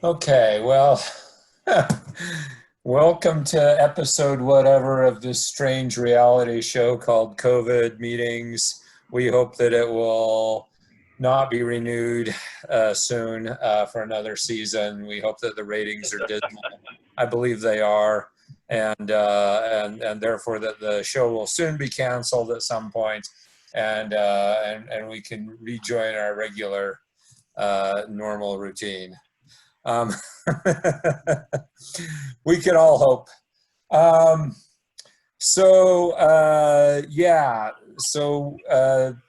Okay, well, welcome to episode whatever of this strange reality show called COVID Meetings. We hope that it will not be renewed soon for another season. We hope that the ratings are dismal. I believe they are, and therefore that the show will soon be canceled at some point, and we can rejoin our regular normal routine. Um, we can all hope. Um, yeah,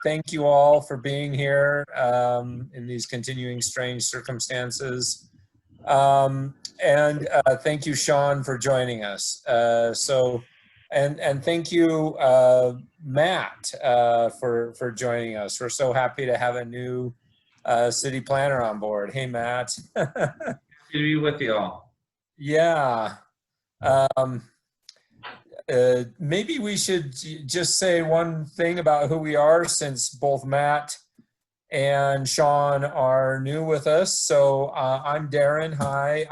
thank you all for being here in these continuing strange circumstances. And thank you, Shawn, for joining us. And thank you, Matt, for joining us. We're so happy to have a new city planner on board. Hey, Matt. To be with you all. Yeah. Maybe we should just say one thing about who we are, since both Matt and Shawn are new with us. So I'm Darren. Hi.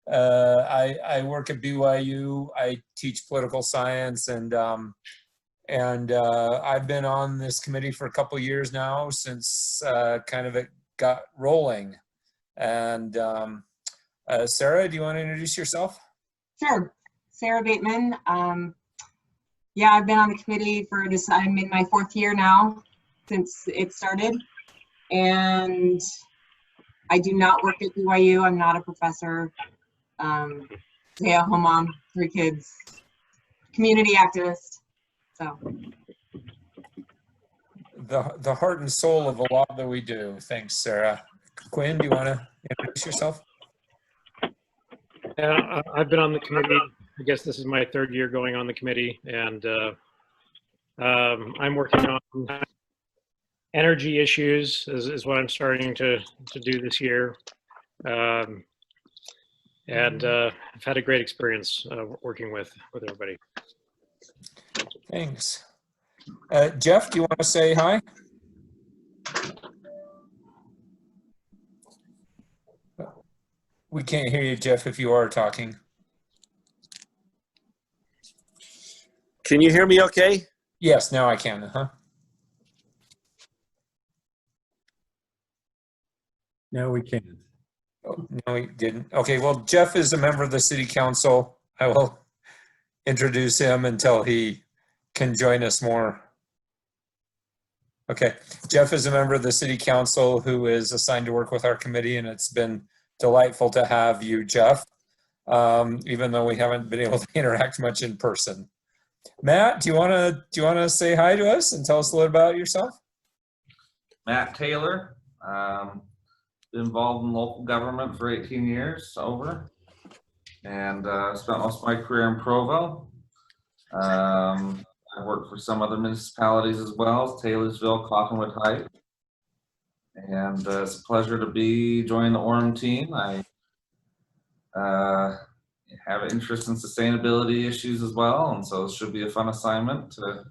I work at BYU. I teach political science, and I've been on this committee for a couple of years now, since kind of it got rolling. And Sarah, do you want to introduce yourself? Sure. Sarah Bateman. Yeah, I've been on the committee for I'm in my 4th year now since it started. And I do not work at BYU. I'm not a professor. Stay-at-home mom, 3 kids, community activist. So The heart and soul of a lot that we do. Thanks, Sarah. Quinn, do you want to introduce yourself? Yeah, I've been on the committee. I guess this is my 3rd year going on the committee, and I'm working on energy issues is what I'm starting to do this year. And I've had a great experience working with everybody. Thanks. Jeff, do you want to say hi? We can't hear you, Jeff, if you are talking. Can you hear me okay? Yes, now I can. No, we can't. Oh, no, he didn't. Okay, well, Jeff is a member of the city council. I will introduce him until he can join us more. Okay, Jeff is a member of the city council who is assigned to work with our committee, and it's been delightful to have you, Jeff, even though we haven't been able to interact much in person. Matt, do you want to say hi to us and tell us a little about yourself? Matt Taylor, been involved in local government for 18 years over, and spent most of my career in Provo. I worked for some other municipalities as well, Taylorsville, Cottonwood Heights, and it's a pleasure to be joining the Orem team. I have an interest in sustainability issues as well, and so it should be a fun assignment to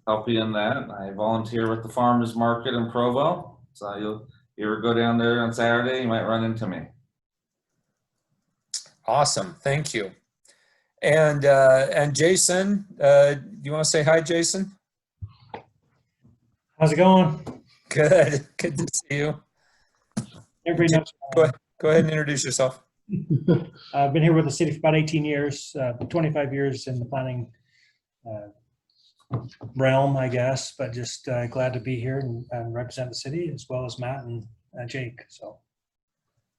help you in that. I volunteer with the farmers market in Provo, so you ever go down there on Saturday, you might run into me. Awesome, thank you. And Jason, do you want to say hi, Jason? How's it going? Good, good to see you. Everybody knows. Go ahead and introduce yourself. I've been here with the city for about 18 years, 25 years in the planning realm, I guess, but just glad to be here and represent the city, as well as Matt and Jake. So,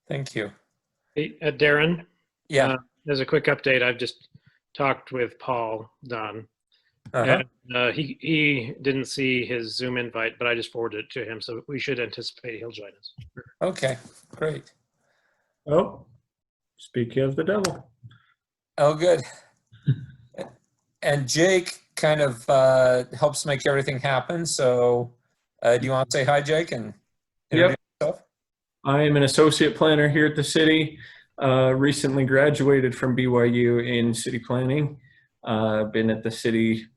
thank you. Hey, Darren. Yeah. As a quick update, I've just talked with Paul Dunn. Uh-huh. And he didn't see his Zoom invite, but I just forwarded it to him, so we should anticipate he'll join us. Okay, great. Oh, speaking of the devil. Oh, good. And Jake kind of helps make everything happen. So do you want to say hi, Jake, and introduce yourself? I am an associate planner here at the city. Recently graduated from BYU in city planning. Been at the city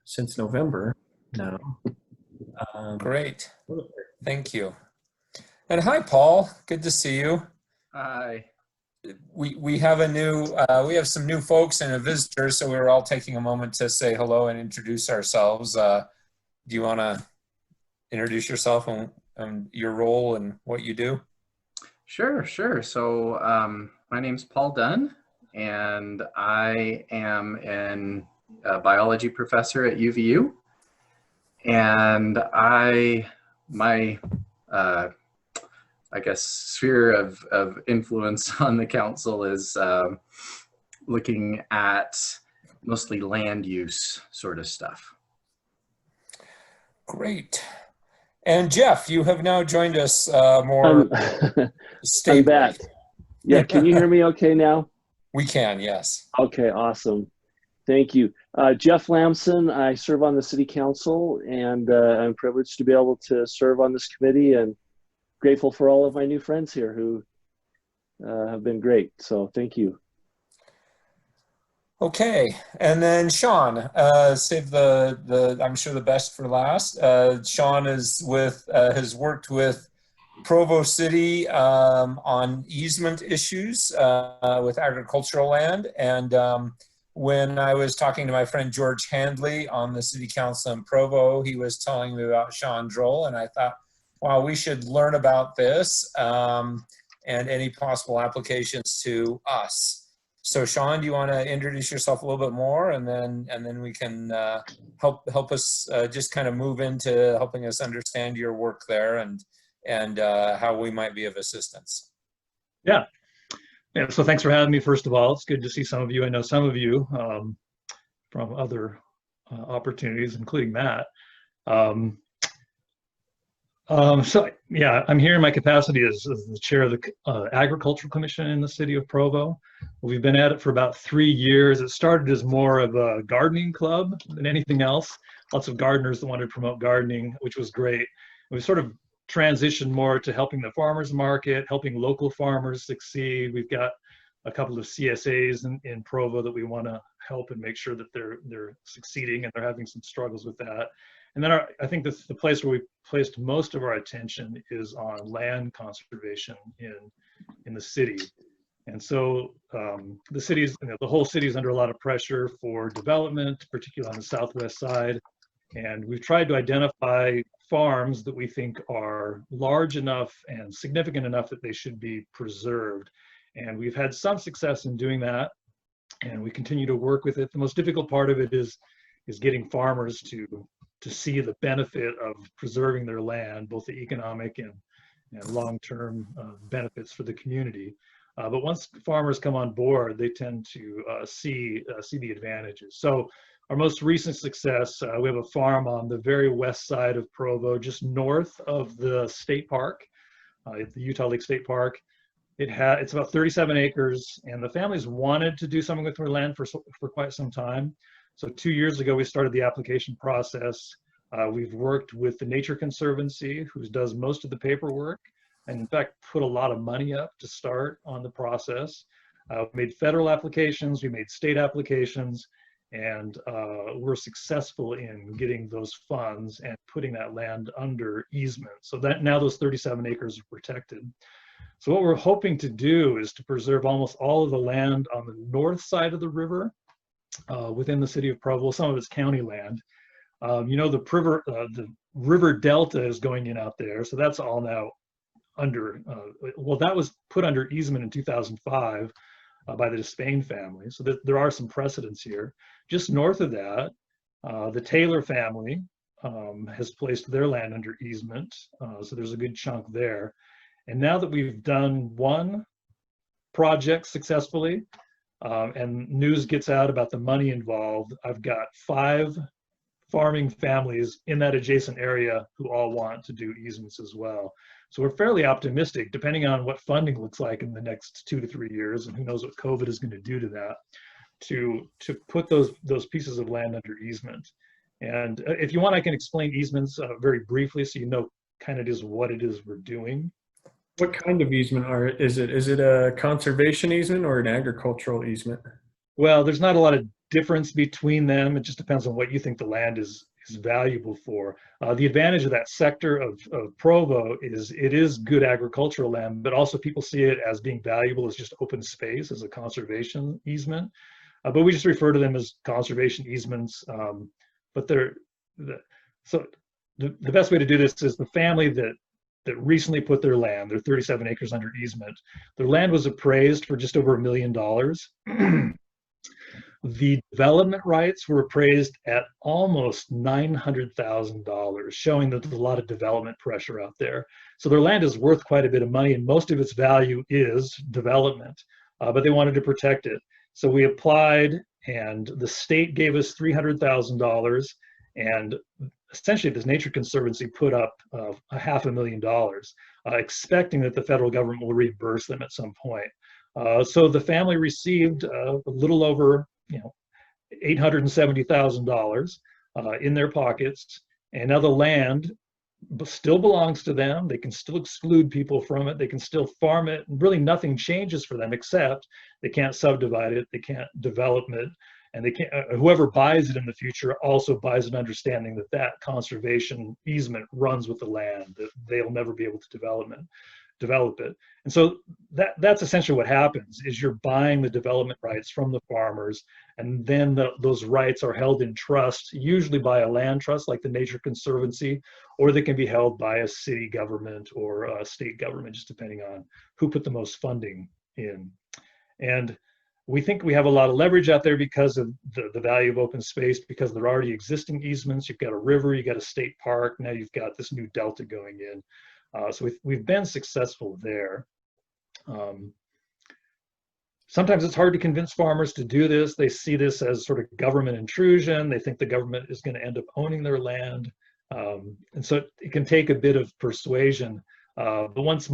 since November now. Great. Thank you. And hi, Paul. Good to see you. Hi. We have a new we have some new folks and a visitor, so we were all taking a moment to say hello and introduce ourselves. Do you want to introduce yourself and your role and what you do? Sure. So my name's Paul Dunn, and I am a biology professor at UVU. And my I guess sphere of influence on the council is looking at mostly land use sort of stuff. Great. And Jeff, you have now joined us more stably. I'm back. Yeah, can you hear me okay now? We can, yes. Okay, awesome. Thank you. Jeff Lamson, I serve on the city council, and I'm privileged to be able to serve on this committee, and grateful for all of my new friends here who have been great. So thank you. Okay, and then Shawn, save I'm sure the best for last. Shawn is has worked with Provo City on easement issues with agricultural land. And when I was talking to my friend George Handley on the city council in Provo, he was telling me about Shawn's role, and I thought, wow, we should learn about this and any possible applications to us. So Shawn, do you want to introduce yourself a little bit more, and then we can help us just kind of move into helping us understand your work there and how we might be of assistance. Yeah. So thanks for having me. First of all, it's good to see some of you. I know some of you from other opportunities, including Matt. So yeah, I'm here in my capacity as the chair of the Agricultural Commission in the city of Provo. We've been at it for about 3 years. It started as more of a gardening club than anything else. Lots of gardeners that wanted to promote gardening, which was great. We sort of transitioned more to helping the farmers market, helping local farmers succeed. We've got a couple of CSAs in Provo that we want to help and make sure that they're succeeding, and they're having some struggles with that. And then I think the place where we placed most of our attention is on land conservation in the city. And so the city's, the whole city is under a lot of pressure for development, particularly on the southwest side. And we've tried to identify farms that we think are large enough and significant enough that they should be preserved. And we've had some success in doing that, and we continue to work with it. The most difficult part of it is getting farmers to see the benefit of preserving their land, both the economic and long-term benefits for the community. But once farmers come on board, they tend to see the advantages. So our most recent success, we have a farm on the very west side of Provo, just north of the state park, the Utah Lake State Park. It's about 37 acres, and the families wanted to do something with their land for quite some time. So 2 years ago, we started the application process. We've worked with the Nature Conservancy, who does most of the paperwork, and in fact, put a lot of money up to start on the process. We made federal applications, we made state applications, and we're successful in getting those funds and putting that land under easement. So that now those 37 acres are protected. So what we're hoping to do is to preserve almost all of the land on the north side of the river within the city of Provo. Some of it's county land. The river delta is going in out there, so that's all now under, well, that was put under easement in 2005 by the Despain family, so there are some precedents here. Just north of that, the Taylor family has placed their land under easement, so there's a good chunk there. And now that we've done one project successfully, and news gets out about the money involved, I've got 5 farming families in that adjacent area who all want to do easements as well. So we're fairly optimistic, depending on what funding looks like in the next 2 to 3 years, and who knows what COVID is going to do to that, to put those pieces of land under easement. And if you want, I can explain easements very briefly, so you know kind of what it is we're doing. What kind of easement is it? Is it a conservation easement or an agricultural easement? Well, there's not a lot of difference between them. It just depends on what you think the land is is valuable for. The advantage of that sector of Provo is it is good agricultural land, but also people see it as being valuable as just open space, as a conservation easement. But we just refer to them as conservation easements. But the best way to do this is the family that recently put their land, their 37 acres under easement, their land was appraised for just over $1 million. The development rights were appraised at almost $900,000, showing that there's a lot of development pressure out there. So their land is worth quite a bit of money, and most of its value is development, but they wanted to protect it. So we applied, and the state gave us $300,000, and essentially this Nature Conservancy put up $500,000, expecting that the federal government will reimburse them at some point. So the family received a little over $870,000 in their pockets, and now the land still belongs to them. They can still exclude people from it. They can still farm it. And really nothing changes for them, except they can't subdivide it. They can't develop it. And they can't, whoever buys it in the future also buys an understanding that that conservation easement runs with the land, that they'll never be able to develop it. And so that's essentially what happens, is you're buying the development rights from the farmers, and then those rights are held in trust, usually by a land trust like the Nature Conservancy, or they can be held by a city government or a state government, just depending on who put the most funding in. And we think we have a lot of leverage out there because of the value of open space, because there are already existing easements. You've got a river, you've got a state park, now you've got this new delta going in. So we've been successful there. Sometimes it's hard to convince farmers to do this. They see this as sort of government intrusion. They think the government is going to end up owning their land. And so it can take a bit of persuasion. But once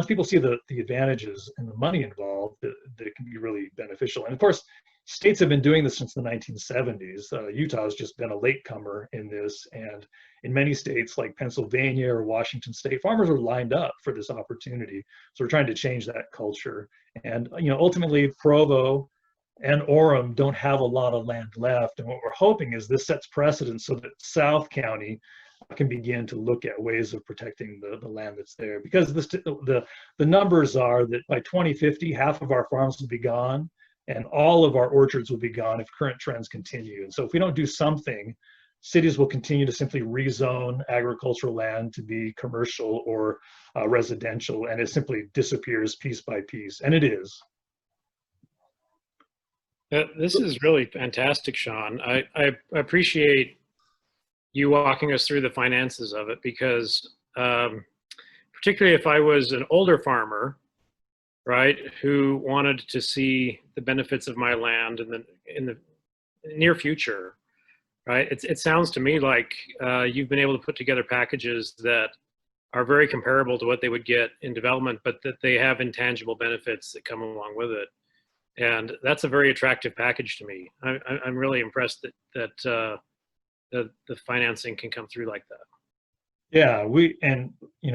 people see the advantages and the money involved, that it can be really beneficial. And of course, states have been doing this since the 1970s. Utah has just been a latecomer in this, and in many states like Pennsylvania or Washington State, farmers are lined up for this opportunity. So we're trying to change that culture. And ultimately, Provo and Orem don't have a lot of land left. And what we're hoping is this sets precedent so that South County can begin to look at ways of protecting the land that's there. Because the numbers are that by 2050, half of our farms will be gone, and all of our orchards will be gone if current trends continue. And so if we don't do something, cities will continue to simply rezone agricultural land to be commercial or residential, and it simply disappears piece by piece, and it is. This is really fantastic, Shawn. I appreciate you walking us through the finances of it, because particularly if I was an older farmer, right, who wanted to see the benefits of my land in the near future, right? It sounds to me like you've been able to put together packages that are very comparable to what they would get in development, but that they have intangible benefits that come along with it. And that's a very attractive package to me. I'm really impressed that the financing can come through like that. Yeah,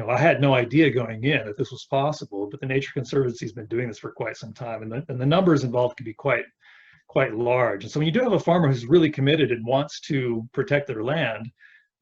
I had no idea going in that this was possible, but the Nature Conservancy has been doing this for quite some time, and the numbers involved can be quite large. And so when you do have a farmer who's really committed and wants to protect their land,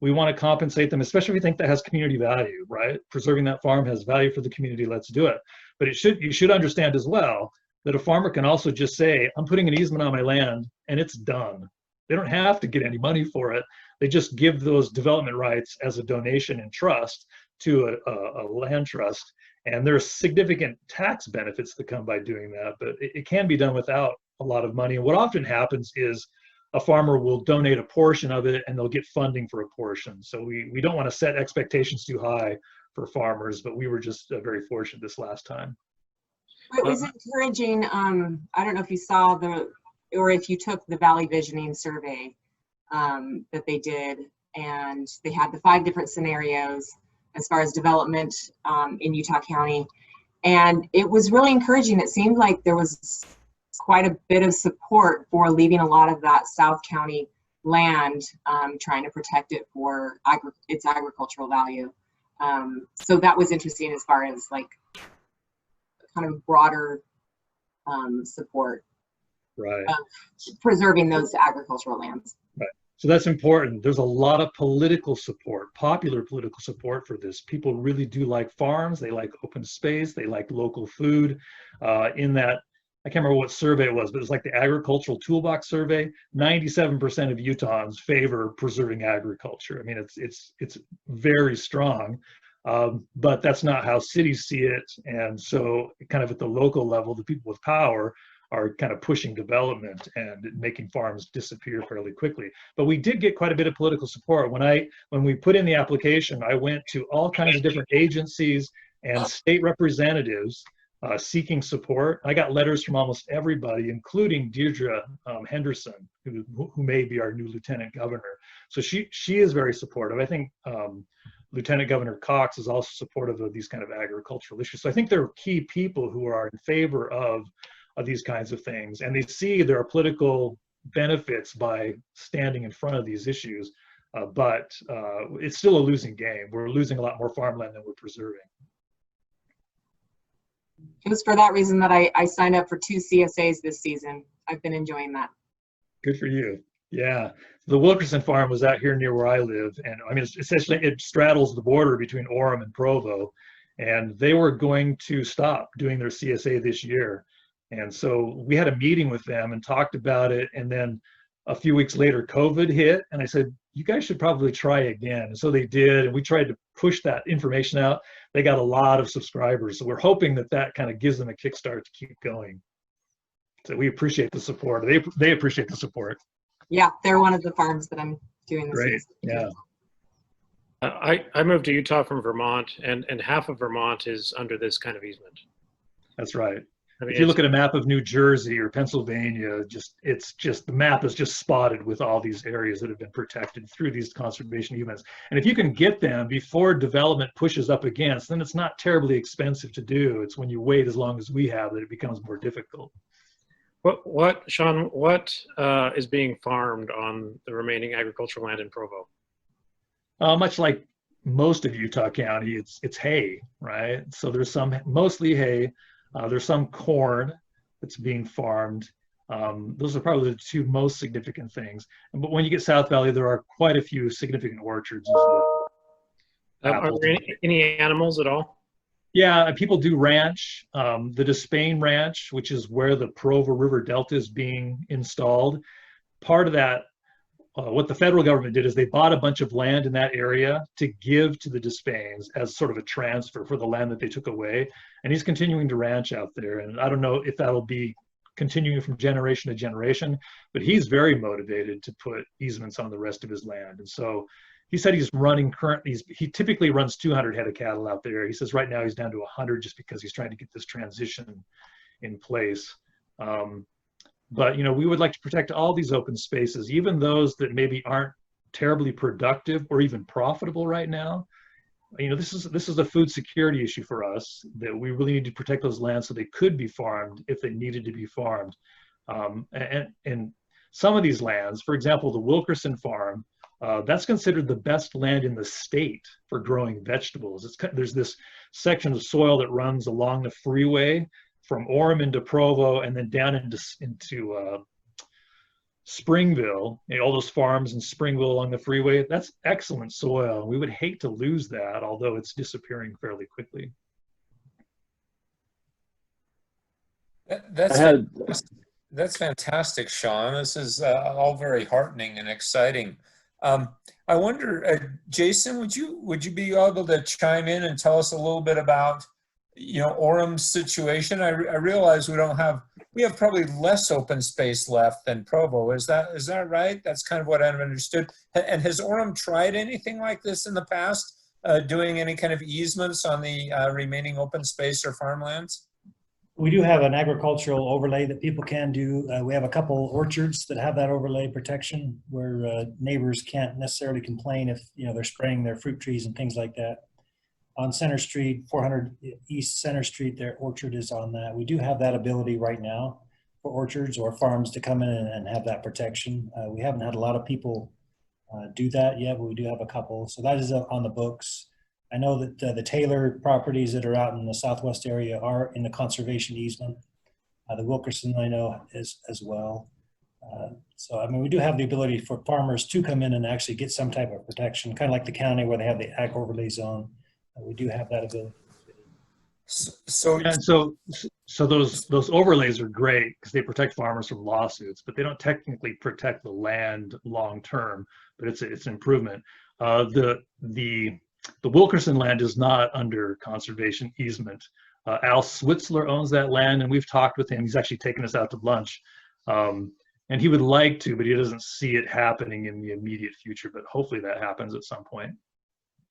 we want to compensate them, especially if we think that has community value, right? Preserving that farm has value for the community, let's do it. But you should understand as well that a farmer can also just say, I'm putting an easement on my land and it's done. They don't have to get any money for it. They just give those development rights as a donation and trust to a land trust. And there's significant tax benefits that come by doing that, but it can be done without a lot of money. And what often happens is a farmer will donate a portion of it and they'll get funding for a portion. So we don't want to set expectations too high for farmers, but we were just very fortunate this last time. It was encouraging. I don't know if you saw or if you took the Valley Visioning survey that they did, and they had the 5 different scenarios as far as development in Utah County. And it was really encouraging. It seemed like there was quite a bit of support for leaving a lot of that South County land, trying to protect it for its agricultural value. So that was interesting as far as like kind of broader support. Right. Preserving those agricultural lands. Right. So that's important. There's a lot of political support, popular political support for this. People really do like farms. They like open space. They like local food. In that, I can't remember what survey it was, but it was like the Agricultural Toolbox survey. 97% of Utahns favor preserving agriculture. I mean, it's very strong, but that's not how cities see it. And so, kind of at the local level, the people with power are kind of pushing development and making farms disappear fairly quickly. But we did get quite a bit of political support. When we put in the application, I went to all kinds of different agencies and state representatives seeking support. I got letters from almost everybody, including Deirdre Henderson, who may be our new lieutenant governor. So she is very supportive. I think Lieutenant Governor Cox is also supportive of these kind of agricultural issues. So I think there are key people who are in favor of these kinds of things, and they see there are political benefits by standing in front of these issues, but it's still a losing game. We're losing a lot more farmland than we're preserving. It was for that reason that I signed up for 2 CSAs this season. I've been enjoying that. Good for you. Yeah, the Wilkerson farm was out here near where I live, and I mean, essentially it straddles the border between Orem and Provo, and they were going to stop doing their CSA this year. And so we had a meeting with them and talked about it. And then a few weeks later, COVID hit. And I said, you guys should probably try again. And so they did. And we tried to push that information out. They got a lot of subscribers. So we're hoping that that kind of gives them a kickstart to keep going. So we appreciate the support. They appreciate the support. Yeah, they're one of the farms that I'm doing this. Great. Season. Yeah. I moved to Utah from Vermont, and half of Vermont is under this kind of easement. That's right. I mean, if you look at a map of New Jersey or Pennsylvania, it's just the map is just spotted with all these areas that have been protected through these conservation easements. And if you can get them before development pushes up against, then it's not terribly expensive to do. It's when you wait as long as we have that it becomes more difficult. Shawn, what is being farmed on the remaining agricultural land in Provo? Much like most of Utah County, it's hay, right? So there's mostly hay. There's some corn that's being farmed. Those are probably the 2 most significant things. But when you get South Valley, there are quite a few significant orchards as well. Are there any animals at all? Yeah, people do ranch. The Despain Ranch, which is where the Provo River Delta is being installed. Part of that, what the federal government did is they bought a bunch of land in that area to give to the Despains as sort of a transfer for the land that they took away. And he's continuing to ranch out there. And I don't know if that'll be continuing from generation to generation, but he's very motivated to put easements on the rest of his land. And so he said he's running he typically runs 200 head of cattle out there. He says right now he's down to 100 just because he's trying to get this transition in place. But, you know, we would like to protect all these open spaces, even those that maybe aren't terribly productive or even profitable right now. You know, this is a food security issue for us, that we really need to protect those lands so they could be farmed if they needed to be farmed. And some of these lands, for example, the Wilkerson farm, that's considered the best land in the state for growing vegetables. There's this section of soil that runs along the freeway from Orem into Provo and then down into Springville, all those farms in Springville along the freeway. That's excellent soil. We would hate to lose that, although it's disappearing fairly quickly. That's fantastic, Shawn. This is all very heartening and exciting. I wonder, Jason, would you be able to chime in and tell us a little bit about, you know, Orem's situation? I realize we have probably less open space left than Provo. Is that right? That's kind of what I've understood. And has Orem tried anything like this in the past, doing any kind of easements on the remaining open space or farmlands? We do have an agricultural overlay that people can do. We have a couple orchards that have that overlay protection where neighbors can't necessarily complain if, you know, they're spraying their fruit trees and things like that. On Center Street, 400 East Center Street, their orchard is on that. We do have that ability right now for orchards or farms to come in and have that protection. We haven't had a lot of people do that yet, but we do have a couple. So that is on the books. I know that the Taylor properties that are out in the southwest area are in the conservation easement. The Wilkerson I know is as well. So, I mean, we do have the ability for farmers to come in and actually get some type of protection, kind of like the county where they have the ag overlay zone. We do have that ability. So, And so those overlays are great because they protect farmers from lawsuits, but they don't technically protect the land long term. But it's an improvement. The Wilkerson land is not under conservation easement. Al Switzler owns that land, and we've talked with him. He's actually taken us out to lunch, and he would like to, but he doesn't see it happening in the immediate future. But hopefully that happens at some point.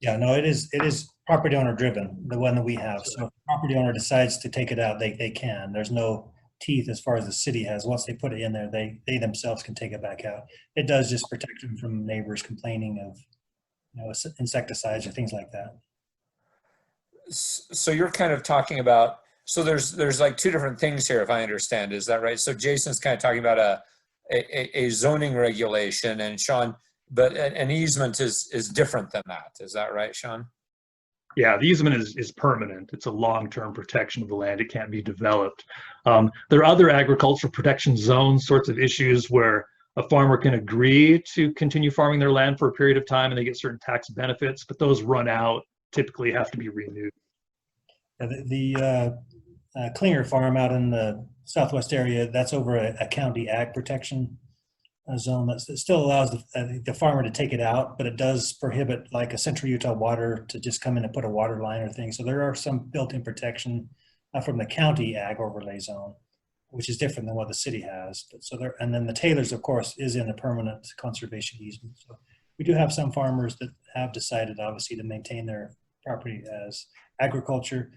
Yeah, no, it is property owner driven, the one that we have. So if the property owner decides to take it out, they can. There's no teeth as far as the city has. Once they put it in there, they themselves can take it back out. It does just protect them from neighbors complaining of, you know, insecticides or things like that. so you're kind of talking about, so there's like two different things here, if I understand. Is that right? So Jason's kind of talking about a zoning regulation, and Shawn, but an easement is different than that. Is that right, Shawn? Yeah, the easement is permanent. It's a long-term protection of the land. It can't be developed. There are other agricultural protection zone sorts of issues where a farmer can agree to continue farming their land for a period of time and they get certain tax benefits, but those run out, typically have to be renewed. The Klinger farm out in the southwest area, that's over a county ag protection zone that still allows the farmer to take it out, but it does prohibit like a Central Utah Water to just come in and put a water line or thing. So there are some built-in protection from the county ag overlay zone, which is different than what the city has. But so there, and then the Taylor's, of course, is in a permanent conservation easement. So we do have some farmers that have decided, obviously, to maintain their property as agriculture.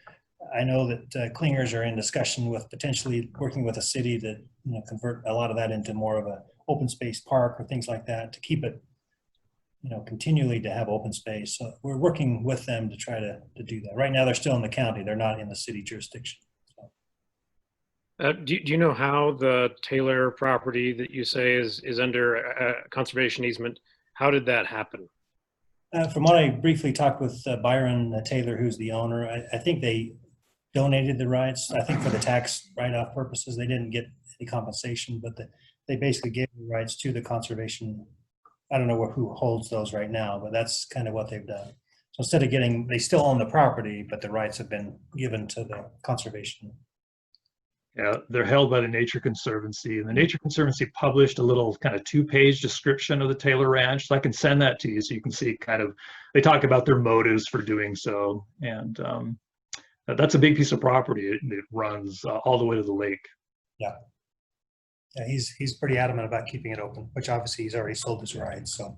I know that Klingers are in discussion with potentially working with a city to, you know, convert a lot of that into more of a open space park or things like that to keep it, you know, continually to have open space. So we're working with them to try to do that. Right now, they're still in the county. They're not in the city jurisdiction. So. Do you know how the Taylor property that you say is under a conservation easement, how did that happen? From what I briefly talked with Byron Taylor, who's the owner, I think they donated the rights. I think for the tax write-off purposes, they didn't get any compensation, but they basically gave the rights to the conservation. I don't know who holds those right now, but that's kind of what they've done. So instead of getting, they still own the property, but the rights have been given to the conservation. Yeah, they're held by the Nature Conservancy, and the Nature Conservancy published a little kind of 2-page description of the Taylor Ranch. So I can send that to you so you can see kind of, they talk about their motives for doing so. And that's a big piece of property. It runs all the way to the lake. Yeah. Yeah, he's pretty adamant about keeping it open, which obviously he's already sold his rights. So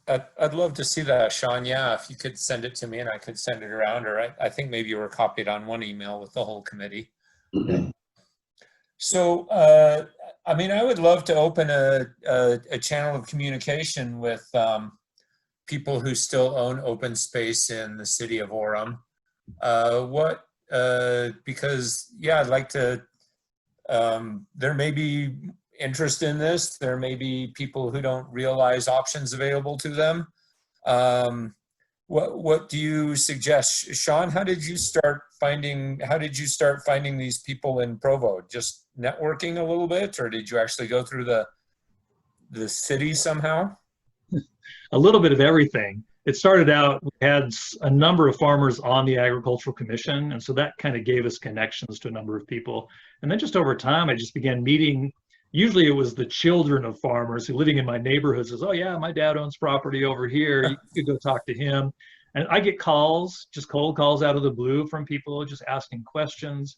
I'd love to see that, Shawn. Yeah, if you could send it to me and I could send it around, or I think maybe you were copied on one email with the whole committee. So, I mean, I would love to open a channel of communication with people who still own open space in the city of Orem. Because, yeah, I'd like to, there may be interest in this. There may be people who don't realize options available to them. What do you suggest, Shawn? How did you start finding these people in Provo? Just networking a little bit, or did you actually go through the city somehow? A little bit of everything. It started out, we had a number of farmers on the Agricultural Commission, and so that kind of gave us connections to a number of people. And then just over time, I just began meeting. Usually it was the children of farmers who living in my neighborhood says, oh yeah, my dad owns property over here. You could go talk to him. And I get calls, just cold calls out of the blue from people just asking questions.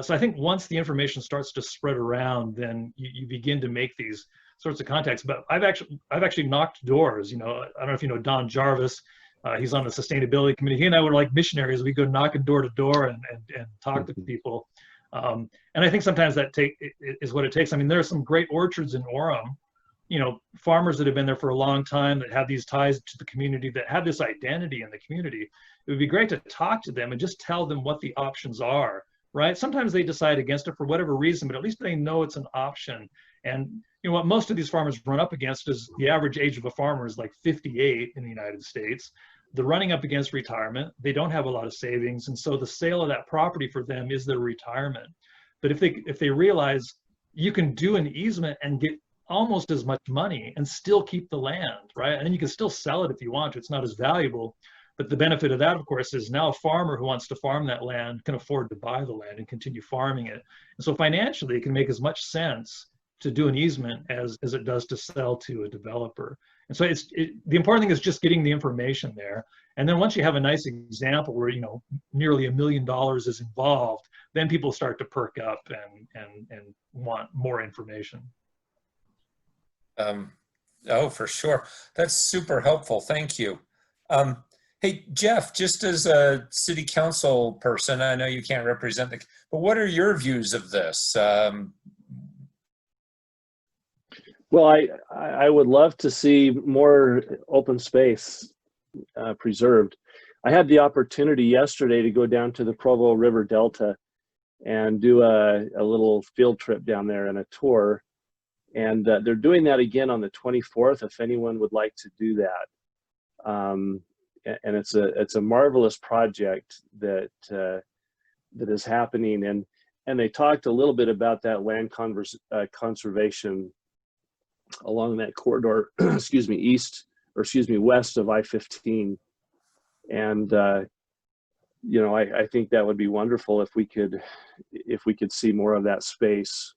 So I think once the information starts to spread around, then you begin to make these sorts of contacts. But I've actually knocked doors. You know, I don't know if you know Don Jarvis. He's on the sustainability committee. He and I were like missionaries. We go knocking door to door and talk to people. And I think sometimes that is what it takes. I mean, there are some great orchards in Orem, you know, farmers that have been there for a long time that have these ties to the community, that have this identity in the community. It would be great to talk to them and just tell them what the options are, right? Sometimes they decide against it for whatever reason, but at least they know it's an option. And you know what most of these farmers run up against is the average age of a farmer is like 58 in the United States. They're running up against retirement. They don't have a lot of savings. And so the sale of that property for them is their retirement. But if they realize, you can do an easement and get almost as much money and still keep the land, right? And then you can still sell it if you want to. It's not as valuable. But the benefit of that, of course, is now a farmer who wants to farm that land can afford to buy the land and continue farming it. And so financially, it can make as much sense to do an easement as it does to sell to a developer. And so the important thing is just getting the information there. And then once you have a nice example where, you know, nearly $1 million is involved, then people start to perk up and want more information. Oh, for sure. That's super helpful. Thank you. Hey, Jeff, just as a city council person, I know you can't represent but what are your views of this? Well, I would love to see more open space preserved. I had the opportunity yesterday to go down to the Provo River Delta and do a little field trip down there and a tour. And they're doing that again on the 24th, if anyone would like to do that. And it's a marvelous project that is happening. And they talked a little bit about that land conservation along that corridor, excuse me, west of I-15. And you know, I think that would be wonderful if we could see more of that space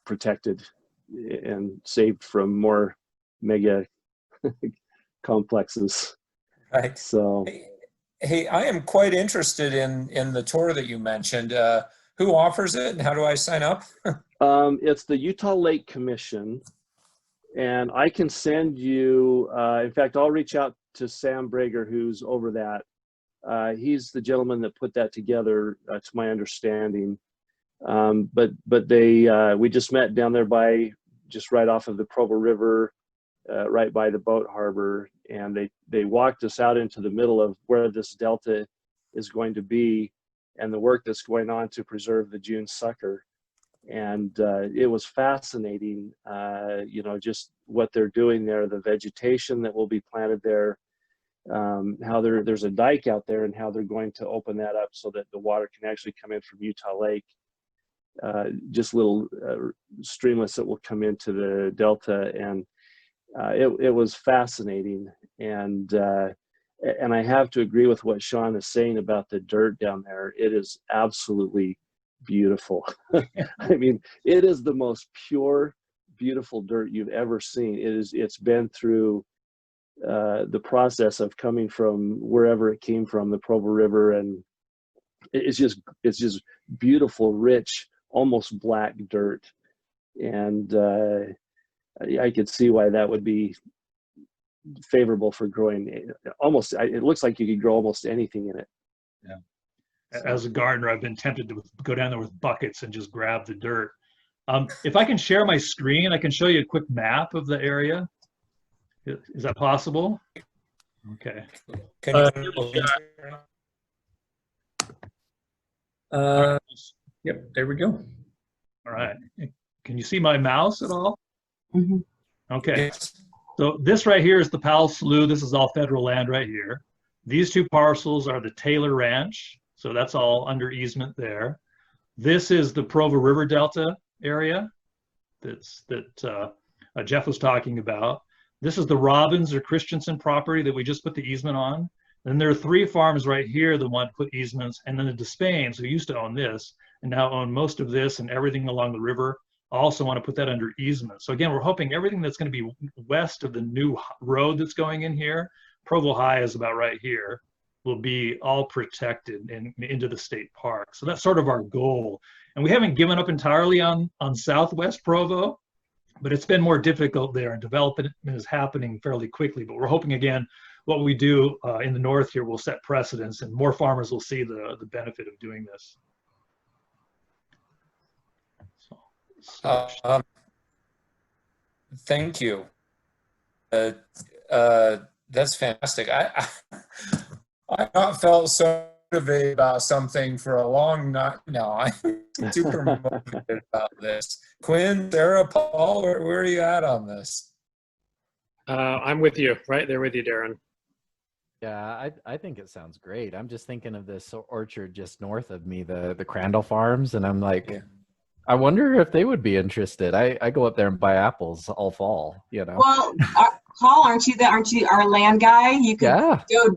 protected and saved from more mega complexes. Right. So, hey, I am quite interested in the tour that you mentioned. Who offers it and how do I sign up? it's the Utah Lake Commission, and I can send you, in fact, I'll reach out to Sam Brager, who's over that. He's the gentleman that put that together, to my understanding. But we just met down there just right off of the Provo River, right by the boat harbor, and they walked us out into the middle of where this delta is going to be and the work that's going on to preserve the June sucker. And it was fascinating, you know, just what they're doing there, the vegetation that will be planted there, how there's a dike out there and how they're going to open that up so that the water can actually come in from Utah Lake. Just little streamlets that will come into the delta, and it was fascinating. And I have to agree with what Shawn is saying about the dirt down there. It is absolutely beautiful. I mean, it is the most pure, beautiful dirt you've ever seen. It's been through the process of coming from wherever it came from, the Provo River, and it's just beautiful, rich, almost black dirt. And I could see why that would be favorable for growing. Almost, it looks like you could grow almost anything in it. Yeah. As a gardener, I've been tempted to go down there with buckets and just grab the dirt. If I can share my screen, I can show you a quick map of the area. Is that possible? Okay. Yep, there we go. All right. Can you see my mouse at all? Mm-hmm. Okay. So this right here is the Powell Slough. This is all federal land right here. These two parcels are the Taylor Ranch. So that's all under easement there. This is the Provo River Delta area that Jeff was talking about. This is the Robbins or Christensen property that we just put the easement on. Then there are three farms right here that want to put easements, and then the Despains, who used to own this and now own most of this and everything along the river, also want to put that under easement. So again, we're hoping everything that's going to be west of the new road that's going in here, Provo High is about right here, will be all protected and into the state park. So that's sort of our goal. And we haven't given up entirely on Southwest Provo, but it's been more difficult there, and development is happening fairly quickly. But we're hoping, again, what we do in the north here will set precedents, and more farmers will see the benefit of doing this. Thank you. That's fantastic. I've not felt so motivated about something for a long time now. I'm super motivated about this. Quinn, Sarah, Paul, where are you at on this? I'm with you, right there with you, Darren. Yeah, I think it sounds great. I'm just thinking of this orchard just north of me, the Crandall Farms, and I'm like, Yeah. I wonder if they would be interested. I go up there and buy apples all fall, you know. Well, Paul, aren't you our land guy? You could Yeah, go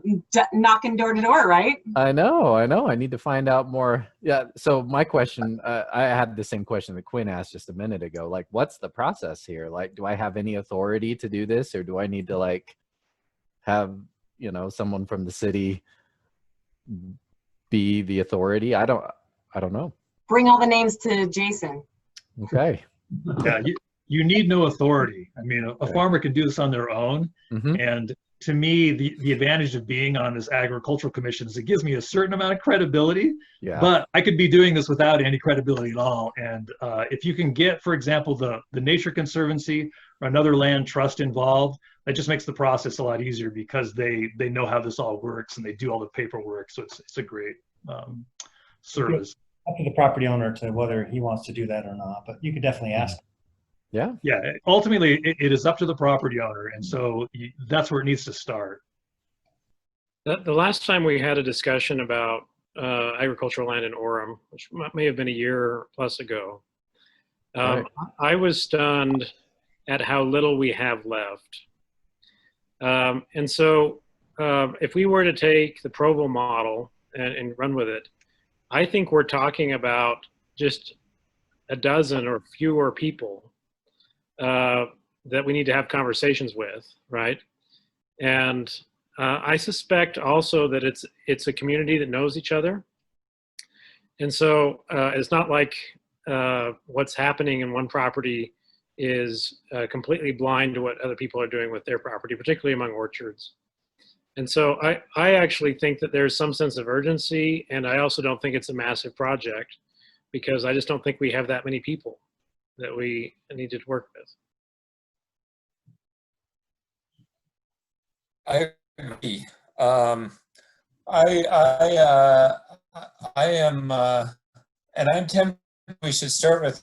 knocking door to door, right? I know. I need to find out more. Yeah. So my question, I had the same question that Quinn asked just a minute ago. Like, what's the process here? Like, do I have any authority to do this, or do I need to like have, you know, someone from the city be the authority? I don't know. Bring all the names to Jason. Okay. Yeah, you need no authority. I mean, a farmer can do this on their own. Mm-hmm. And to me, the advantage of being on this agricultural commission is it gives me a certain amount of credibility, Yeah. but I could be doing this without any credibility at all. And if you can get, for example, the Nature Conservancy or another land trust involved, that just makes the process a lot easier because they know how this all works and they do all the paperwork. So it's a great service. Up to the property owner to whether he wants to do that or not, but you could definitely ask. Yeah. Yeah, ultimately it is up to the property owner, and so that's where it needs to start. The last time we had a discussion about agricultural land in Orem, which may have been a year plus ago, Right. I was stunned at how little we have left. And so if we were to take the Provo model and run with it, I think we're talking about just a dozen or fewer people that we need to have conversations with, right? And I suspect also that it's a community that knows each other. And so it's not like what's happening in one property is completely blind to what other people are doing with their property, particularly among orchards. And so I actually think that there's some sense of urgency, and I also don't think it's a massive project because I just don't think we have that many people that we need to work with. I agree. I am, and I'm tempted we should start with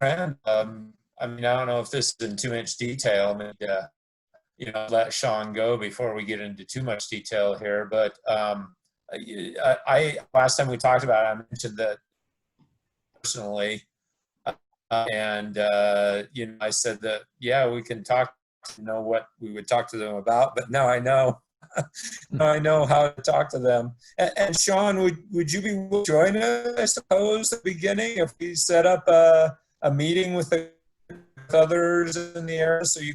I mean, I don't know if this is in too much detail. I mean, you know, let Shawn go before we get into too much detail here. But I last time we talked about it, I mentioned that personally, and you know, I said that yeah, we can talk to know what we would talk to them about. But now I know, now I know how to talk to them. And Shawn, would you be willing to join us? I suppose at the beginning, if we set up a meeting with others in the area, so you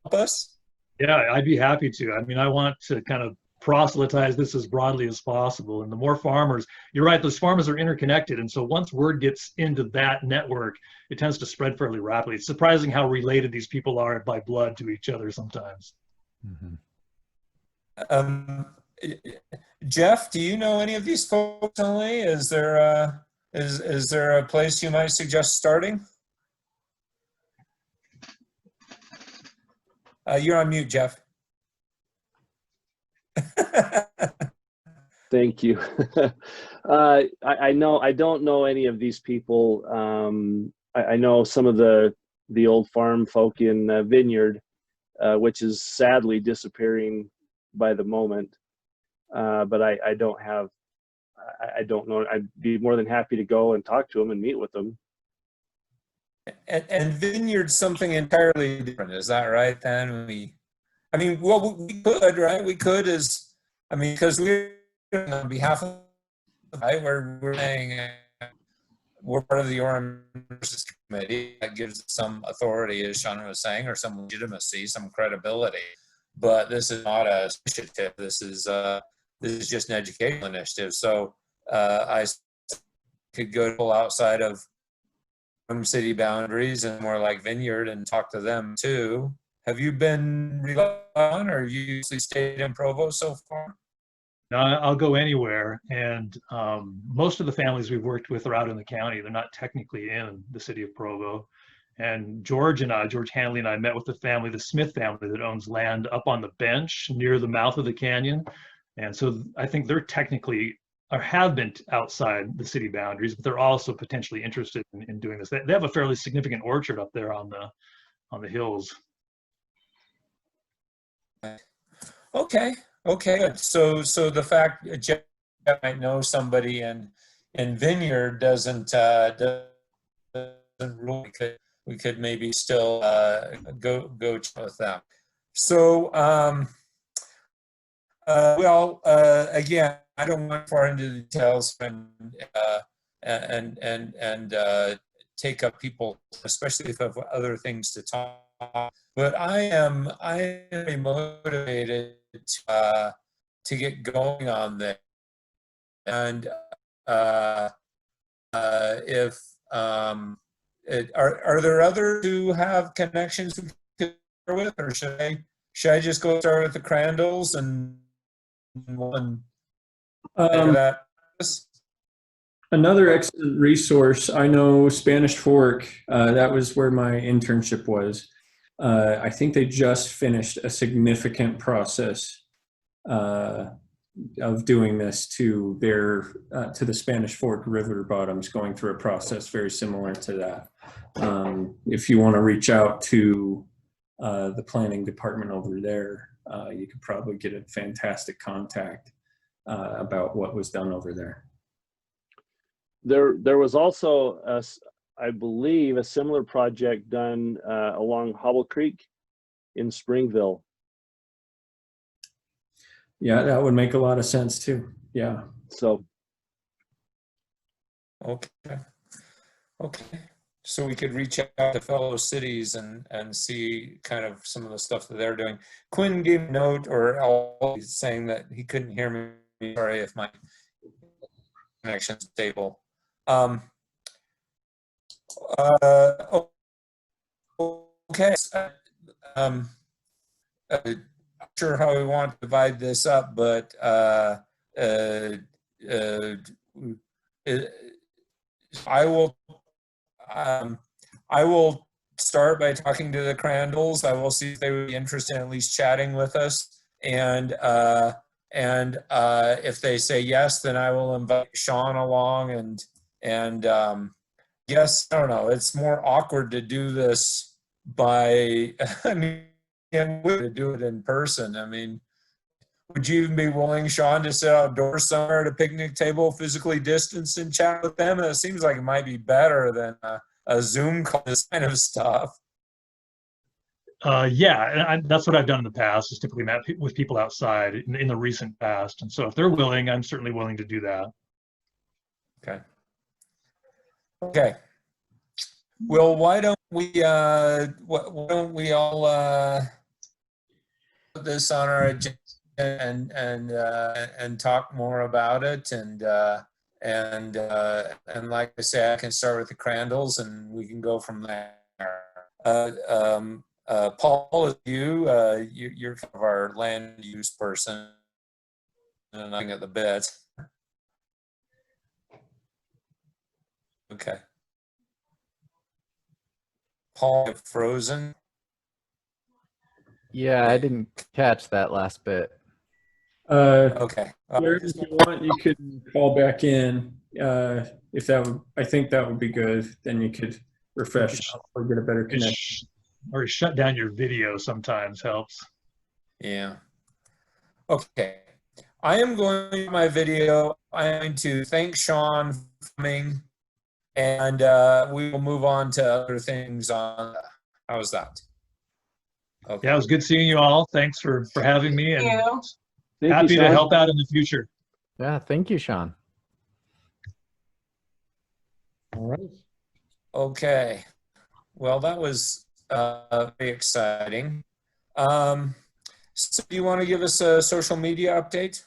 help us? Yeah, I'd be happy to. I mean, I want to kind of proselytize this as broadly as possible. And the more farmers, you're right, those farmers are interconnected. And so once word gets into that network, it tends to spread fairly rapidly. It's surprising how related these people are by blood to each other sometimes. Mm-hmm. Jeff, do you know any of these folks only? Is there a place you might suggest starting? You're on mute, Jeff. Thank you. I don't know any of these people. I know some of the old farm folk in Vineyard, which is sadly disappearing by the moment. But I don't know. I'd be more than happy to go and talk to them and meet with them. And Vineyard's something entirely different. Is that right? Then I mean, well, we could, right? We could because we're on behalf of, right? We're saying we're part of the Orem committee that gives some authority, as Shawn was saying, or some legitimacy, some credibility. But this is not a initiative. This is just an educational initiative. So I could go outside of city boundaries and more like Vineyard and talk to them too. Have you been relied on, or have you usually stayed in Provo so far? No, I'll go anywhere. And most of the families we've worked with are out in the county. They're not technically in the city of Provo. And George Hanley and I met with the family, the Smith family, that owns land up on the bench near the mouth of the canyon. And so I think they're technically, or have been outside the city boundaries, but they're also potentially interested in doing this. They have a fairly significant orchard up there on the hills. Okay. Okay. So the fact that Jeff might know somebody in Vineyard doesn't rule. We could maybe still go chat with them. So again, I don't want far into the details and take up people, especially if I have other things to talk. But I am motivated to get going on this. And if are there others who have connections we could start with, or should I just go start with the Crandalls and one that? Another excellent resource, I know Spanish Fork, that was where my internship was. I think they just finished a significant process of doing this to to the Spanish Fork River bottoms, going through a process very similar to that. If you want to reach out to the planning department over there, you could probably get a fantastic contact about what was done over there. There was also, I believe, a similar project done along Hobble Creek in Springville. Yeah, that would make a lot of sense too. Yeah. So. Okay. So we could reach out to fellow cities and see kind of some of the stuff that they're doing. Quinn gave a note, or he's saying that he couldn't hear me. Sorry if my connection's stable. Okay. I'm sure how we want to divide this up, but I will start by talking to the Crandalls. I will see if they would be interested in at least chatting with us, and if they say yes, then I will invite Shawn along, and yes, I don't know, it's more awkward to do this by, I mean, to do it in person. I mean, would you even be willing, Shawn, to sit outdoors somewhere at a picnic table, physically distanced, and chat with them? It seems like it might be better than a Zoom call, this kind of stuff. Yeah, and that's what I've done in the past, is typically met with people outside in the recent past. And so if they're willing, I'm certainly willing to do that. Okay. Well, why don't we all put this on our agenda and talk more about it, and like I say, I can start with the Crandalls and we can go from there. Paul, you're kind of our land use person, and I'm at the bit. Okay. Paul, frozen. Yeah, I didn't catch that last bit. Okay. If you want, you could call back in. If that would, I think that would be good. Then you could refresh or get a better connection. Or shut down your video sometimes helps. Yeah. Okay. I am going to my video. I'm going to thank Shawn for coming, and we will move on to other things on. How's that? Okay. Yeah, it was good seeing you all. Thanks for having me, and happy to help out in the future. Yeah, thank you, Shawn. All right. Okay. Well, that was very exciting. So do you want to give us a social media update?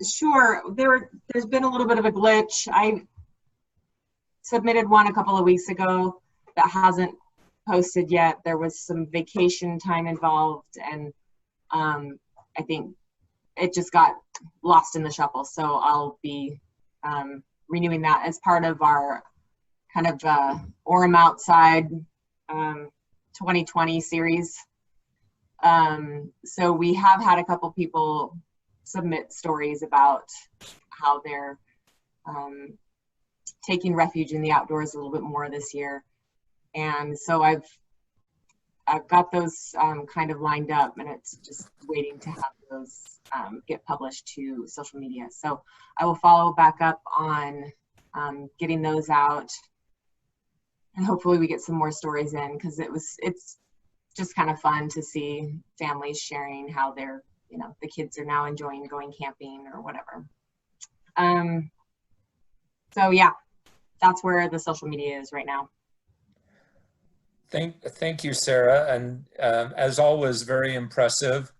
Sure. There's been a little bit of a glitch. I submitted one a couple of weeks ago that hasn't posted yet. There was some vacation time involved, and I think it just got lost in the shuffle. So I'll be renewing that as part of our kind of Orem Outside 2020 series. So we have had a couple people submit stories about how they're taking refuge in the outdoors a little bit more this year. And so I've I've got those kind of lined up, and it's just waiting to have those get published to social media. So I will follow back up on getting those out, and hopefully we get some more stories in, because it's just kind of fun to see families sharing how they're, you know, the kids are now enjoying going camping or whatever. So yeah, that's where the social media is right now. Thank you, Sarah, and as always, very impressive.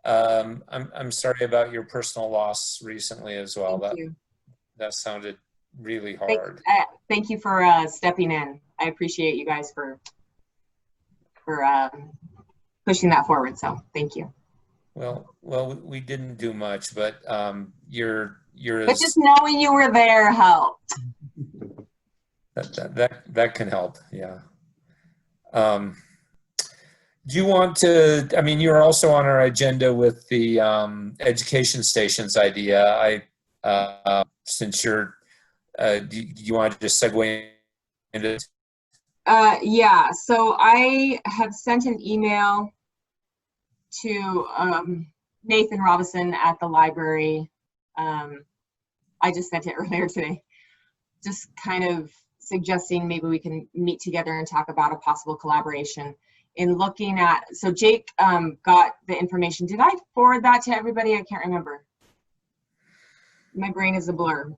I'm sorry about your personal loss recently as well. Thank you. That sounded really hard. Thank you for stepping in. I appreciate you guys for pushing that forward. So thank you. Well, we didn't do much, but you're But just knowing you were there helped. That can help. Yeah. Do you want to, I mean, you're also on our agenda with the education stations idea. Since you're, do you want to just segue into it? Yeah, so I have sent an email to Nathan Robinson at the library. I just sent it earlier today, just kind of suggesting maybe we can meet together and talk about a possible collaboration in looking at, so Jake got the information. Did I forward that to everybody? I can't remember. My brain is a blur.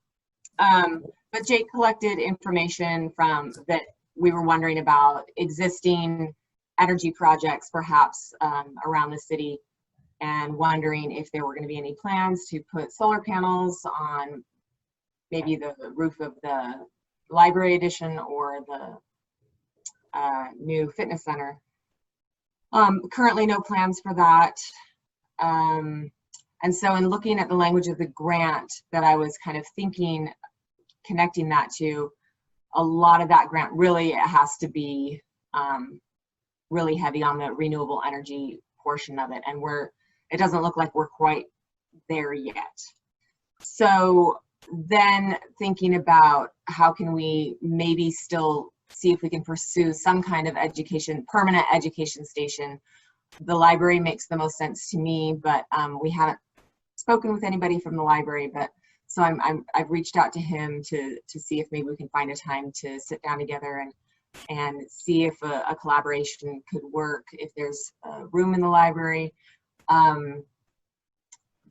But Jake collected information from that we were wondering about existing energy projects perhaps around the city, and wondering if there were going to be any plans to put solar panels on maybe the roof of the library addition or the new fitness center. Currently no plans for that. And so in looking at the language of the grant that I was kind of thinking, connecting that to, a lot of that grant really has to be really heavy on the renewable energy portion of it. And it doesn't look like we're quite there yet. So then thinking about how can we maybe still see if we can pursue some kind of education, permanent education station. The library makes the most sense to me, but we haven't spoken with anybody from the library. But so I've reached out to him to see if maybe we can find a time to sit down together and see if a collaboration could work, if there's room in the library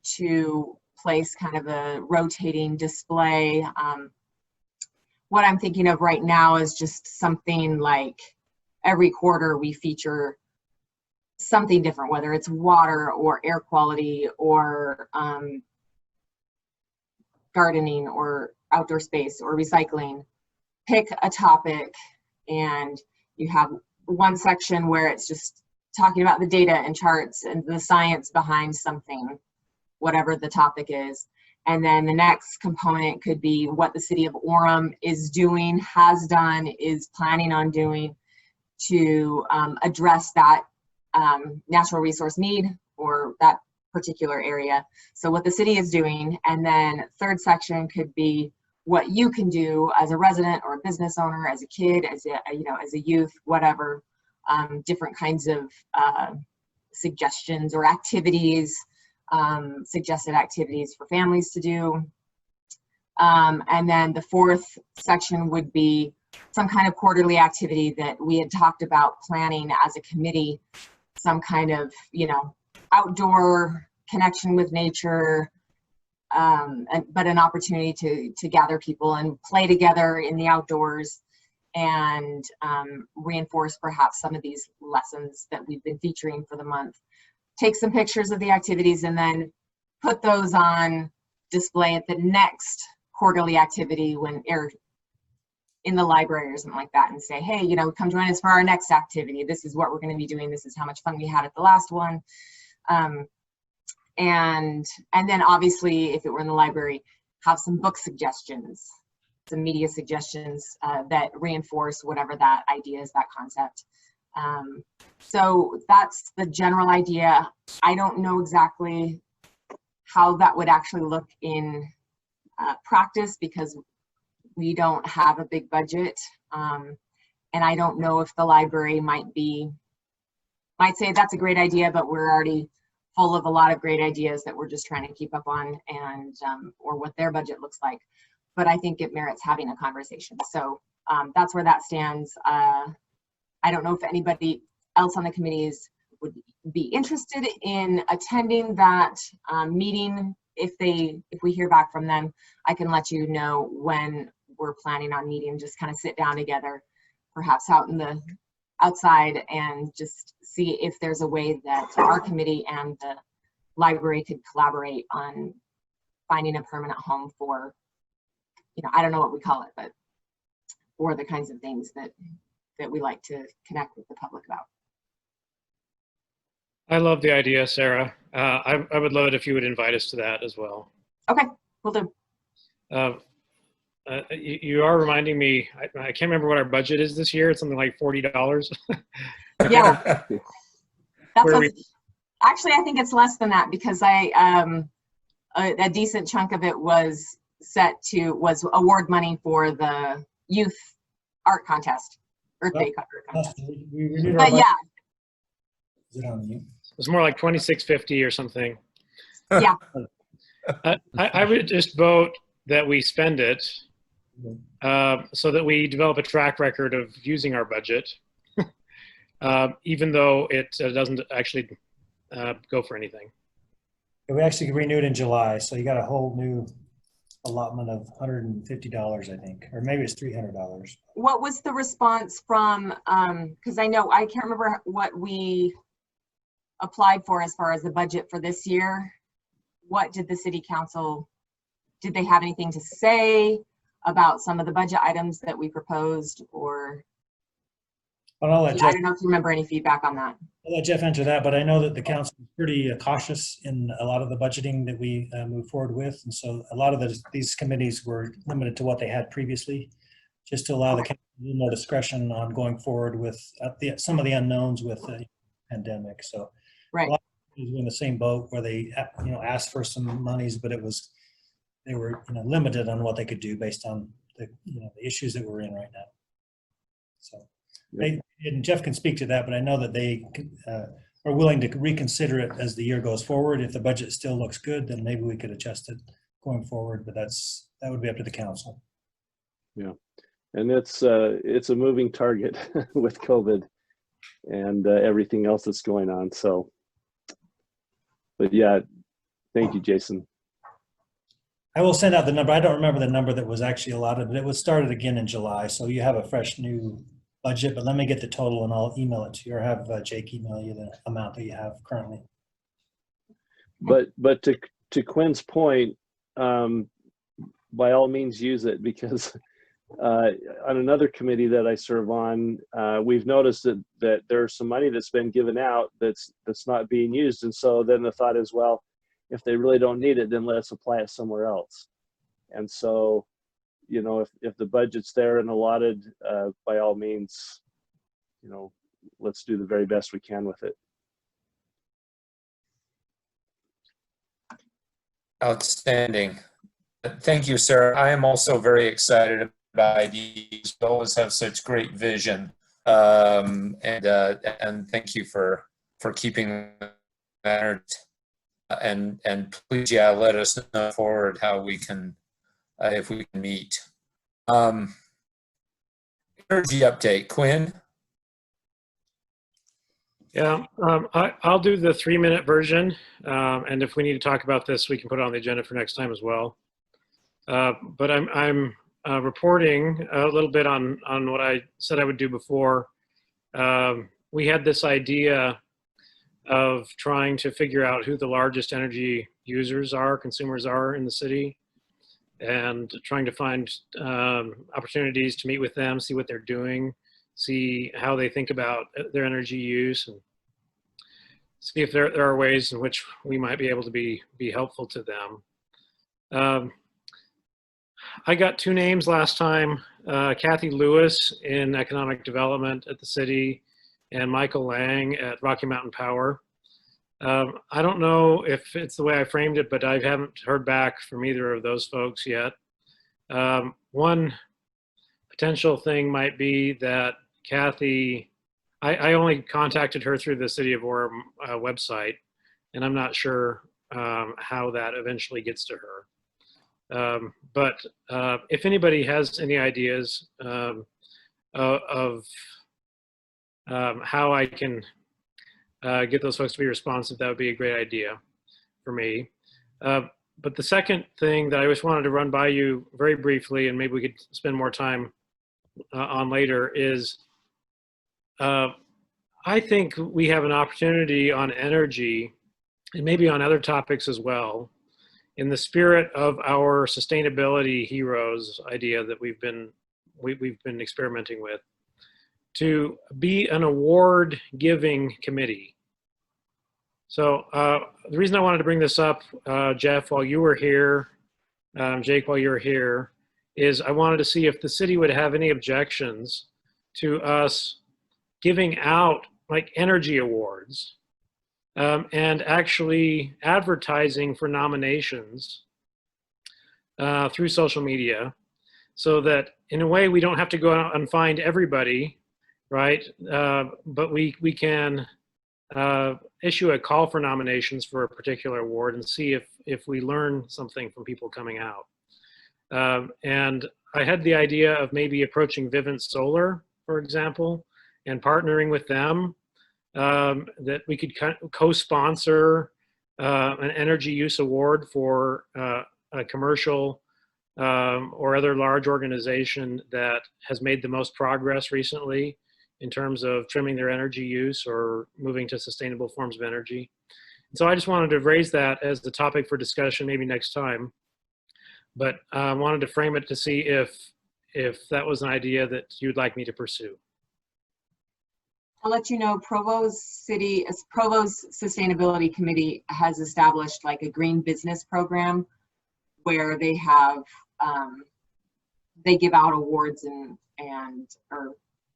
to place kind of a rotating display. What I'm thinking of right now is just something like every quarter we feature something different, whether it's water or air quality or gardening or outdoor space or recycling. Pick a topic, and you have one section where it's just talking about the data and charts and the science behind something, whatever the topic is. And then the next component could be what the city of Orem is doing, has done, is planning on doing to address that natural resource need or that particular area. So what the city is doing. And then third section could be what you can do as a resident or a business owner, as a kid, as a youth, whatever, different kinds of suggestions or activities, suggested activities for families to do. And then the fourth section would be some kind of quarterly activity that we had talked about planning as a committee, some kind of, outdoor connection with nature, but an opportunity to gather people and play together in the outdoors and reinforce perhaps some of these lessons that we've been featuring for the month. Take some pictures of the activities and then put those on display at the next quarterly activity when in the library or something like that, and say, hey, come join us for our next activity. This is what we're going to be doing. This is how much fun we had at the last one. And then obviously, if it were in the library, have some book suggestions, some media suggestions that reinforce whatever that idea is, that concept. So that's the general idea. I don't know exactly how that would actually look in practice because we don't have a big budget. And I don't know if the library might be might say that's a great idea, but we're already full of a lot of great ideas that we're just trying to keep up on, and or what their budget looks like. But I think it merits having a conversation. So that's where that stands. I don't know if anybody else on the committees would be interested in attending that meeting. If we hear back from them, I can let you know when we're planning on meeting, just kind of sit down together, perhaps out in the outside, and just see if there's a way that our committee and the library could collaborate on finding a permanent home for, I don't know what we call it, but for the kinds of things that we like to connect with the public about. I love the idea, Sarah. I would love it if you would invite us to that as well. Okay, we'll do. You are reminding me, I can't remember what our budget is this year. It's something like $40. Yeah. Actually, I think it's less than that, because a decent chunk of it was award money for the youth art contest, Earth Day art contest. But yeah. Is it on you? It's more like $26.50 or something. Yeah. I would just vote that we spend it so that we develop a track record of using our budget, even though it doesn't actually go for anything. We actually renewed in July, so you got a whole new allotment of $150, I think, or maybe it's $300. What was the response from, because I can't remember what we applied for as far as the budget for this year. What did the city council, did they have anything to say about some of the budget items that we proposed, or I don't know if you remember any feedback on that. I'll let Jeff answer that, but I know that the council is pretty cautious in a lot of the budgeting that we move forward with. And so a lot of these committees were limited to what they had previously, just to allow the council a little more discretion on going forward with some of the unknowns with the pandemic. So right. A lot of people were in the same boat where they asked for some monies, but they were limited on what they could do based on the the issues that we're in right now. So. And Jeff can speak to that, but I know that they are willing to reconsider it as the year goes forward. If the budget still looks good, then maybe we could adjust it going forward, but that would be up to the council. Yeah, and it's a moving target with COVID and everything else that's going on. So, but yeah, thank you, Jason. I will send out the number. I don't remember the number that was actually allotted, but it was started again in July. So you have a fresh new budget, but let me get the total and I'll email it to you, or have Jake email you the amount that you have currently. But to Quinn's point, by all means use it, because on another committee that I serve on, we've noticed that there's some money that's been given out that's not being used, and so then the thought is, well, if they really don't need it, then let's apply it somewhere else. And so, if the budget's there and allotted, by all means, let's do the very best we can with it. Outstanding. Thank you, Sarah. I am also very excited about ideas. You always have such great vision. And thank you for keeping that. And please, let us know forward how we can, if we can meet. Energy update, Quinn. Yeah, I'll do the 3-minute version, and if we need to talk about this, we can put it on the agenda for next time as well. But I'm reporting a little bit on what I said I would do before. We had this idea of trying to figure out who the largest energy consumers are in the city, and trying to find opportunities to meet with them, see what they're doing, see how they think about their energy use, and see if there are ways in which we might be able to be helpful to them. I got 2 names last time, Kathy Lewis in economic development at the city, and Michael Lang at Rocky Mountain Power. I don't know if it's the way I framed it, but I haven't heard back from either of those folks yet. One potential thing might be that Kathy, I only contacted her through the City of Orem website, and I'm not sure how that eventually gets to her. But if anybody has any ideas of how I can get those folks to be responsive, that would be a great idea for me. But the second thing that I just wanted to run by you very briefly, and maybe we could spend more time on later, is I think we have an opportunity on energy, and maybe on other topics as well, in the spirit of our sustainability heroes idea that we've been experimenting with, to be an award giving committee. So the reason I wanted to bring this up, Jeff, while you were here, Jake, while you were here, is I wanted to see if the city would have any objections to us giving out like energy awards and actually advertising for nominations through social media, so that in a way we don't have to go out and find everybody, right? But we can issue a call for nominations for a particular award and see if we learn something from people coming out. And I had the idea of maybe approaching Vivint Solar, for example, and partnering with them, that we could co-sponsor an energy use award for a commercial or other large organization that has made the most progress recently in terms of trimming their energy use or moving to sustainable forms of energy. And so I just wanted to raise that as the topic for discussion, maybe next time. But I wanted to frame it to see if that was an idea that you'd like me to pursue. I'll let you know, Provo's Sustainability Committee has established like a green business program where they have, they give out awards or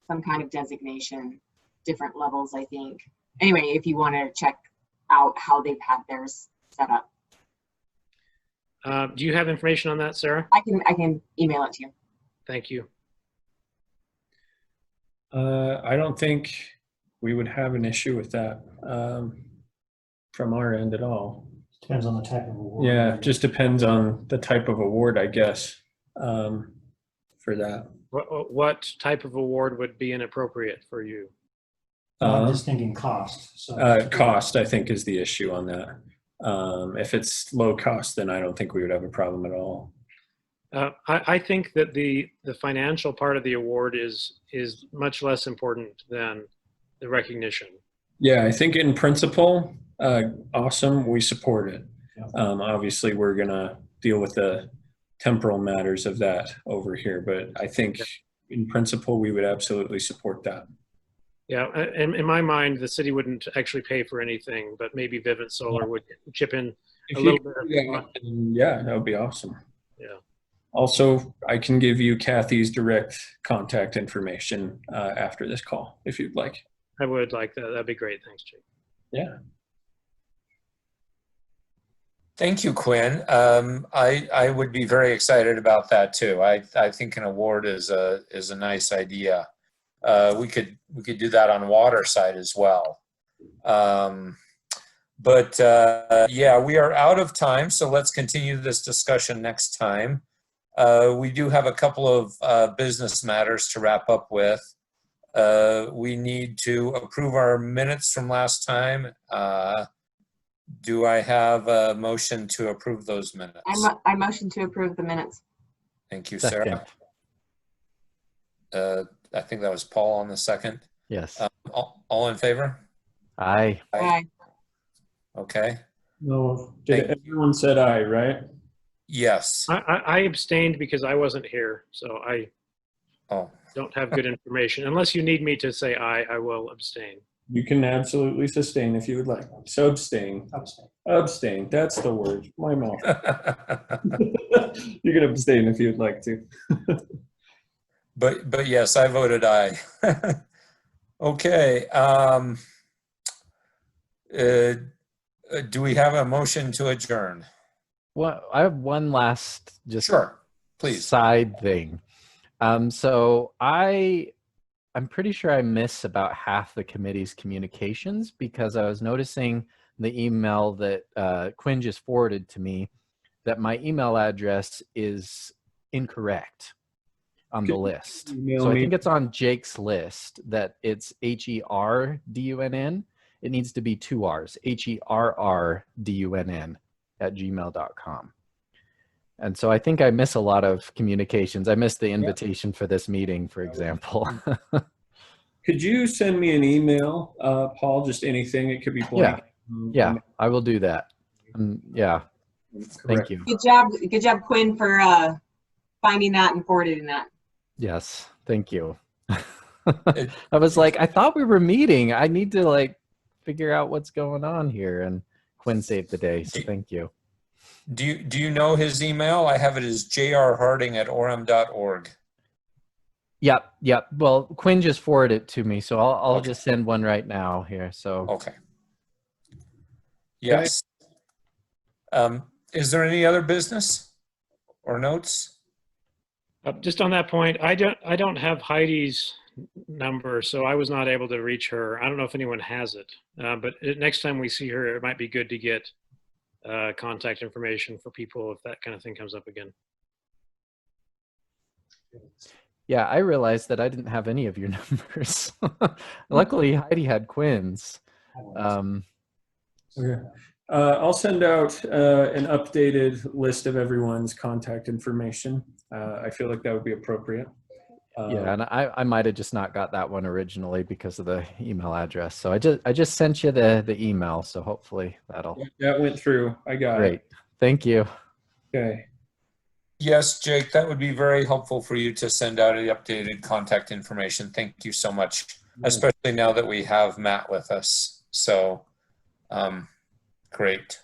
some kind of designation, different levels, I think. Anyway, if you want to check out how they've had theirs set up. Do you have information on that, Sarah? I can email it to you. Thank you. I don't think we would have an issue with that from our end at all. Depends on the type of award. Yeah, it just depends on the type of award, I guess, for that. What type of award would be inappropriate for you? I'm just thinking cost. So Cost, I think, is the issue on that. If it's low cost, then I don't think we would have a problem at all. I think that the financial part of the award is much less important than the recognition. Yeah, I think in principle, awesome, we support it. Yeah. Obviously, we're gonna deal with the temporal matters of that over here, but I think in principle, we would absolutely support that. Yeah, and in my mind, the city wouldn't actually pay for anything, but maybe Vivint Solar would chip in a little bit. Yeah, that would be awesome. Yeah. Also, I can give you Kathy's direct contact information after this call, if you'd like. I would like that. That'd be great. Thanks, Jake. Yeah. Thank you, Quinn. I would be very excited about that too. I think an award is a nice idea. We could do that on water side as well. But yeah, we are out of time, so let's continue this discussion next time. We do have a couple of business matters to wrap up with. We need to approve our minutes from last time. Do I have a motion to approve those minutes? I motion to approve the minutes. Thank you, Second. Sarah. I think that was Paul on the second. Yes. All in favor? Aye. Aye. Okay. No, everyone said aye, right? Yes. I abstained because I wasn't here, so I don't have good information. Unless you need me to say aye, I will abstain. You can absolutely sustain if you would like. So abstain. Abstain. That's the word. My mouth. You can abstain if you'd like to. But yes, I voted aye. Okay. Do we have a motion to adjourn? Well, I have one last just Sure, please. side thing. So I I'm pretty sure I miss about half the committee's communications because I was noticing the email that Quinn just forwarded to me that my email address is incorrect on the list. So I think it's on Jake's list that it's HERDUNN. It needs to be 2 R's, HERRDUNN @gmail.com. And so I think I miss a lot of communications. I missed the invitation for this meeting, for example. Could you send me an email, Paul? Just anything. It could be blank. Yeah, I will do that. Yeah, thank you. Good job, Quinn, for finding that and forwarding that. Yes, thank you. I was like, I thought we were meeting. I need to like figure out what's going on here. And Quinn saved the day, so thank you. Do you know his email? I have it as jrharding@orem.org. Yep. Well, Quinn just forwarded it to me, so I'll just send one right now here. So okay. Yes. Is there any other business or notes? Just on that point, I don't have Heidi's number, so I was not able to reach her. I don't know if anyone has it, but next time we see her, it might be good to get contact information for people if that kind of thing comes up again. yeah, I realized that I didn't have any of your numbers. Luckily, Heidi had Quinn's. Okay. I'll send out an updated list of everyone's contact information. I feel like that would be appropriate. Yeah, and I might have just not got that one originally because of the email address. So I just sent you the email. So hopefully that'll. That went through. I got Great. it. Thank you. Okay. Yes, Jake, that would be very helpful for you to send out the updated contact information. Thank you so much, especially now that we have Matt with us. So, great.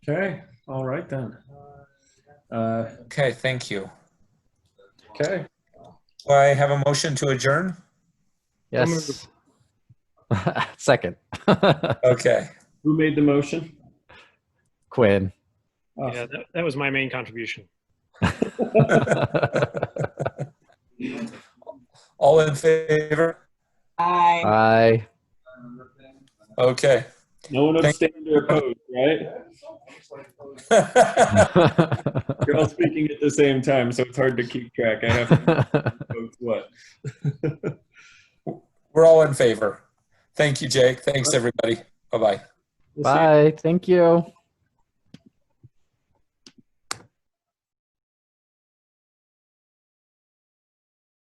Okay. All right then. Okay, thank you. Okay. Do I have a motion to adjourn? Yes. Second. Okay. Who made the motion? Quinn. Yeah, that was my main contribution. All in favor? Bye. Bye. Okay. No one abstained or opposed, right? You're all speaking at the same time, so it's hard to keep track. I have to vote what. We're all in favor. Thank you, Jake. Thanks, everybody. Bye-bye. Bye. Thank you.